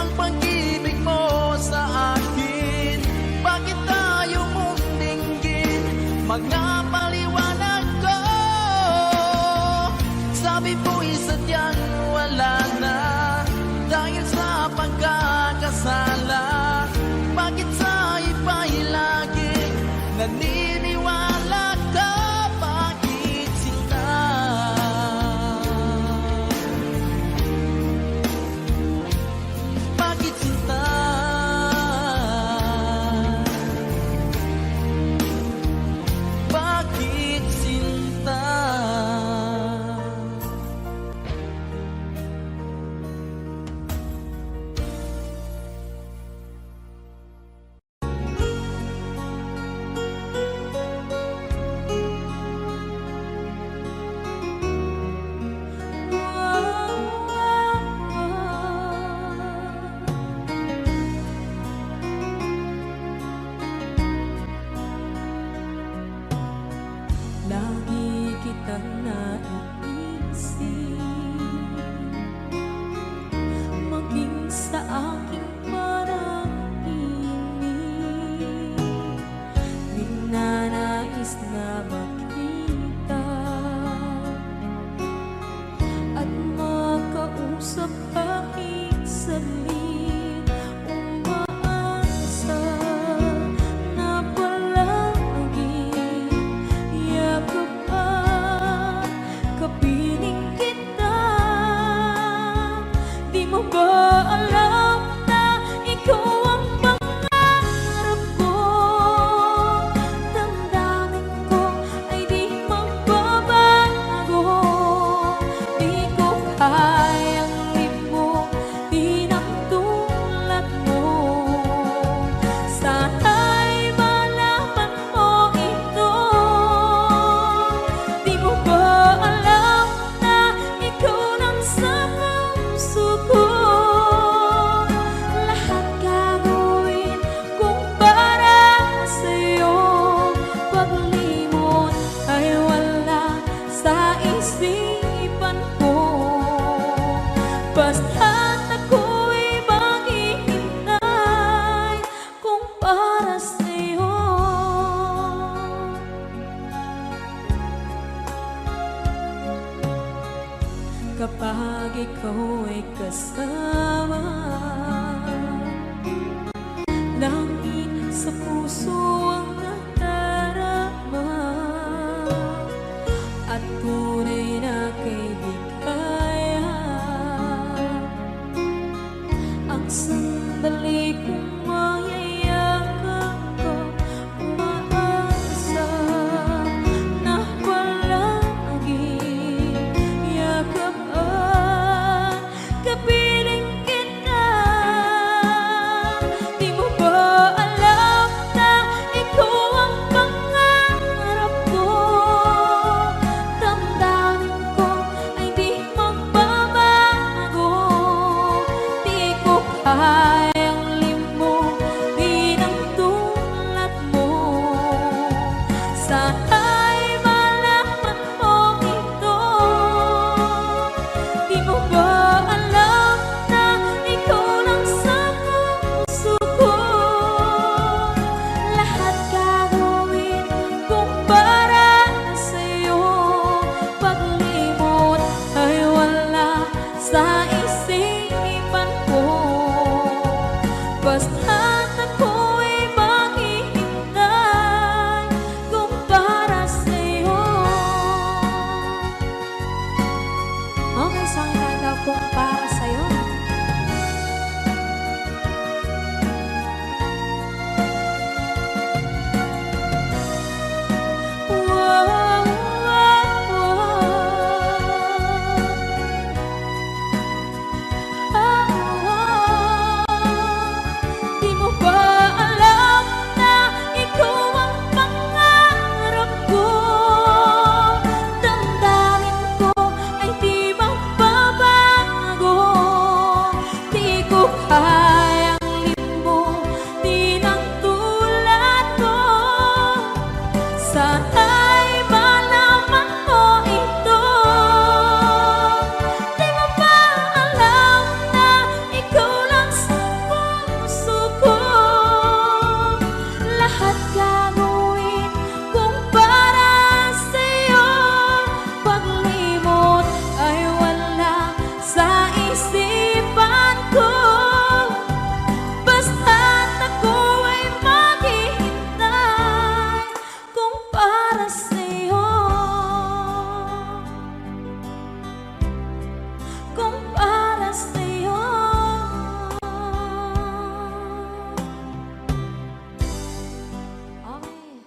ang pag-ibig mo sa akin? Bakit tayo mong dinggin mga paliwanag ko? Sabi mo'y sadyang wala na dahil sa pagkakasala. Bakit sa iba'y laging naniniwala ka? Bakit sinta? Bakit sinta? Bakit sinta? sandali kong mayayakap ka, umaasa na palaging yakap at kapiling kita. Di mo ba alam na ikaw ang pangarap ko? Damdamin ko ay di magbabago. Di ko kayang limutin ang tulad mo. Sana'y malaman mo ito. Di mo ba alam na ikaw lang sa puso ko? Lahat gagawin kung para sa'yo. Paglimot ay wala sa isipan ko. Basta't ako'y maghihintay kung para sa'yo. Okay, so ang kanta kung para sa'yo. Di mo ba alam na ikaw ang pangarap ko? Damdamin ko ay di magbabago. Di ko kayang limutin ang tulad mo. Sana'y malaman mo ito. Di mo ba alam na ikaw lang sa puso ko? Lahat gagawin kung para sa'yo. Paglimot ay wala sa isipan ko. Basta't ako ay maghihintay kung para sa'yo. Kung para sa'yo. Okay.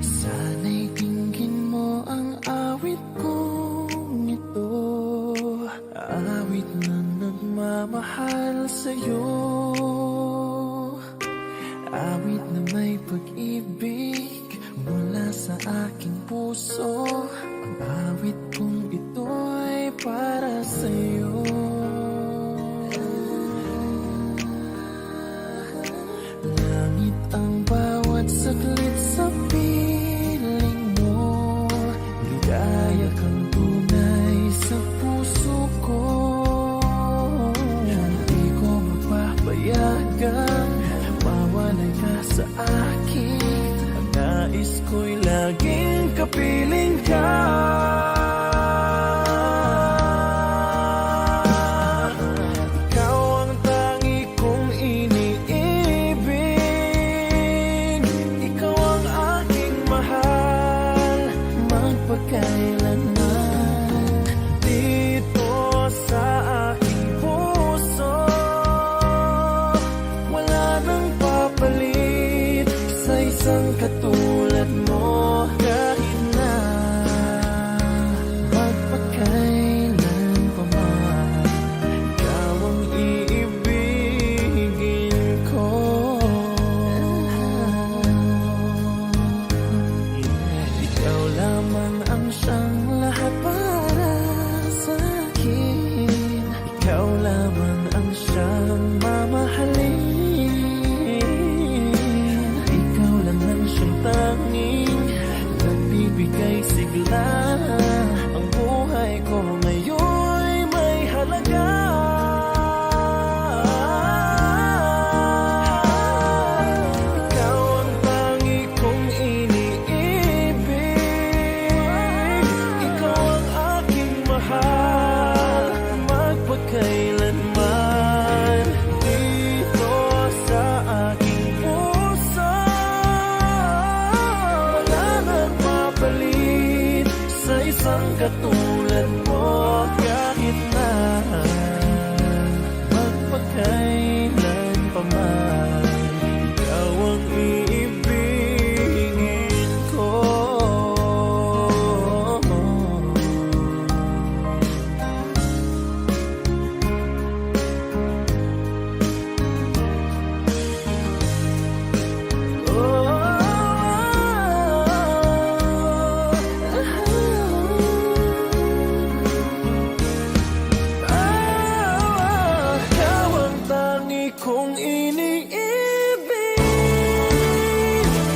Sana'y dinggin mo ang awit kong ito, awit na nagmamahal sa'yo, awit na may pag-ibig mula sa aking puso. Ang awit kong ito'y para sa'yo. Langit ang bawat saglit sa piling mo. Ligaya kang tunay sa puso ko. Hindi ko mapapayagan mawalay ka sa akin. Ang nais ko'y laging kapiling ka. katulad mo kahit na magpakailan pa man, ikaw ang iibigin ko. Ikaw ang tangi kong iniibig,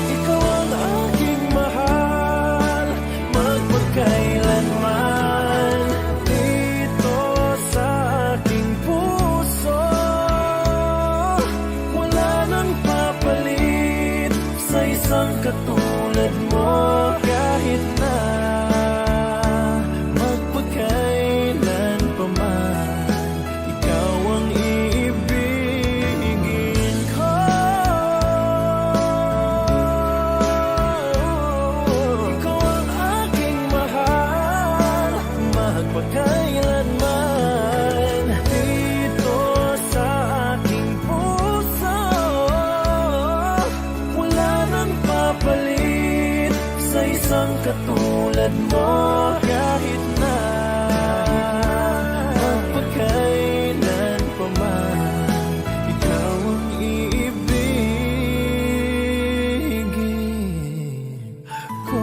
ikaw ang aking mahal, magpagkailanman dito sa aking puso. Wala nang papalit sa isang katulad mo kahit na magpagkailan pa man, ikaw ang iibigin ko. Ikaw ang aking mahal, magpagkailanman dito sa aking puso. Wala nang papalit sa isang katulad mo kahit na magpagkailan pa man, ikaw ang iibigin ko.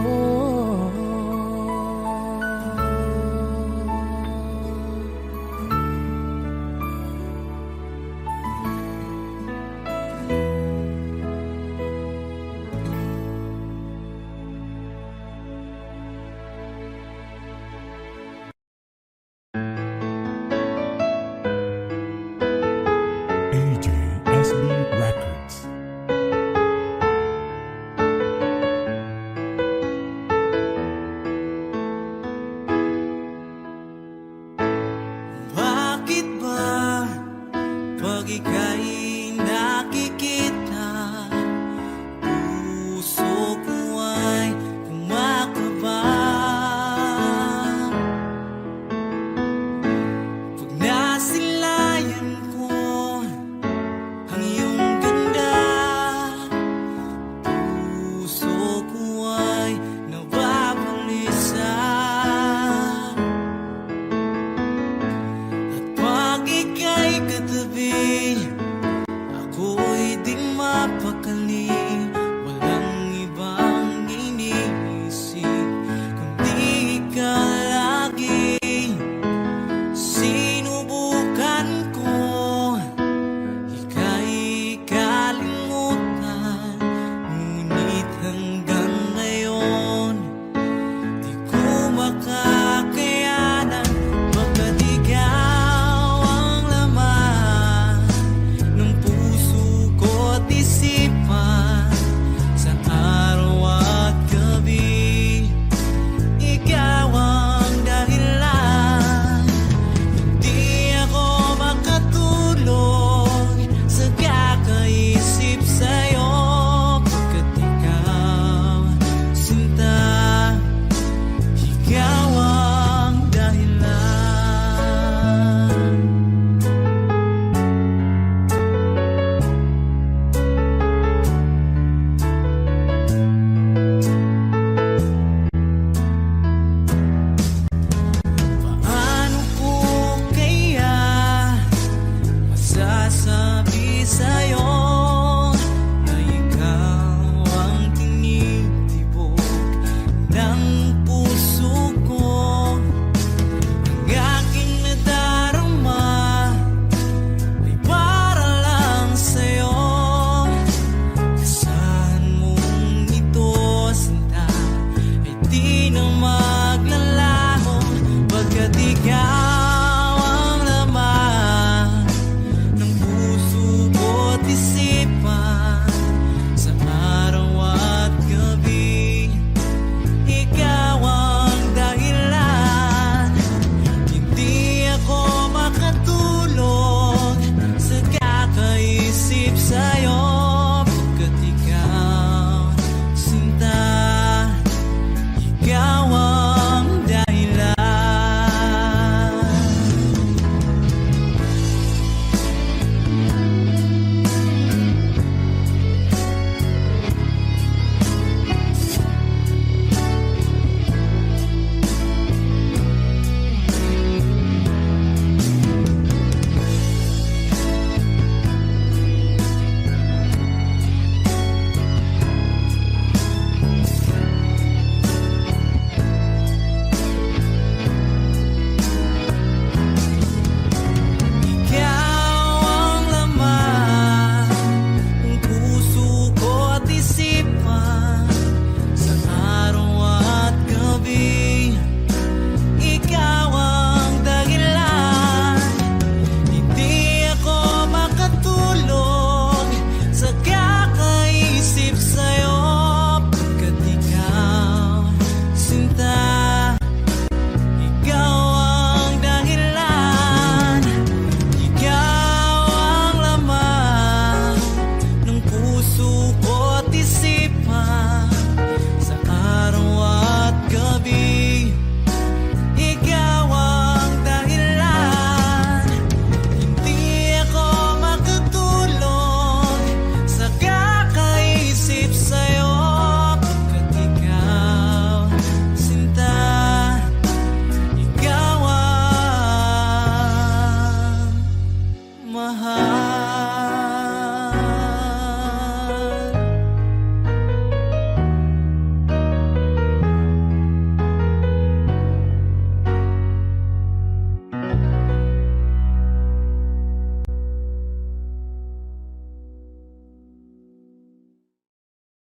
mahal